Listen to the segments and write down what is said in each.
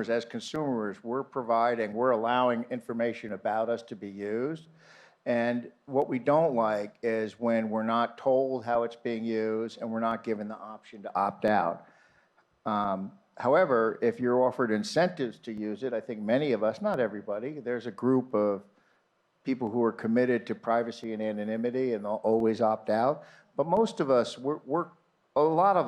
as consumers, we're allowing information about us to be used. And what we don't like is when we're not told how it's being used and we're not given the option to opt out. However, if you're offered incentives to use it, I think many of us, not everybody, there's a group of people who are committed to privacy and anonymity and they'll always opt out. But most of us, enough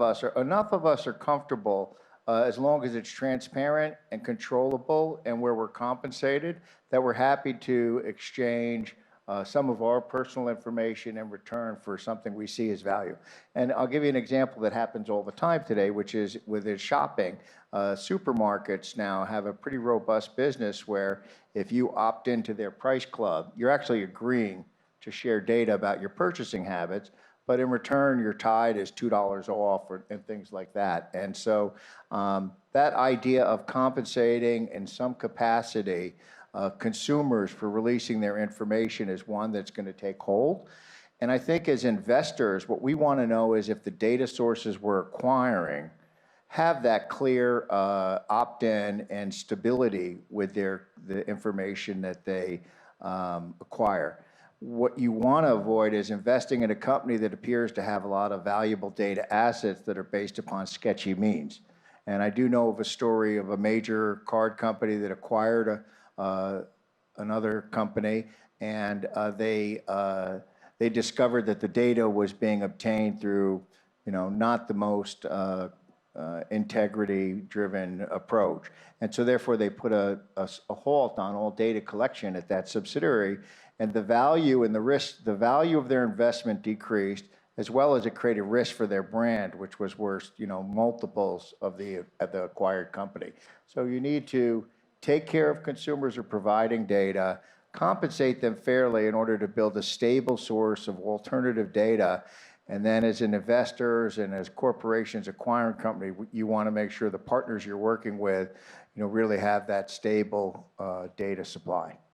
of us are comfortable as long as it's transparent and controllable and where we're compensated, that we're happy to exchange some of our personal information in return for something we see as value. And I'll give you an example that happens all the time today, which is with shopping. Supermarkets now have a pretty robust business where if you opt into their price club, you're actually agreeing to share data about your purchasing habits, but in return, your tide is $2 off and things like that. And so that idea of compensating in some capacity consumers for releasing their information is one that's going to take hold. And I think as investors, what we want to know is if the data sources we're acquiring have that clear opt-in and stability with the information that they acquire. What you want to avoid is investing in a company that appears to have a lot of valuable data assets that are based upon sketchy means. And I do know of a story of a major card company that acquired another company, and they discovered that the data was being obtained through, not the most integrity-driven approach. And so therefore they put a halt on all data collection at that subsidiary, and the value and the value of their investment decreased, as well as it created risk for their brand, which was worth, multiples of the acquired company. So you need to take care of consumers who are providing data, compensate them fairly in order to build a stable source of alternative data. And then as investors and as corporations acquiring company, you want to make sure the partners you're working with, really have that stable data supply.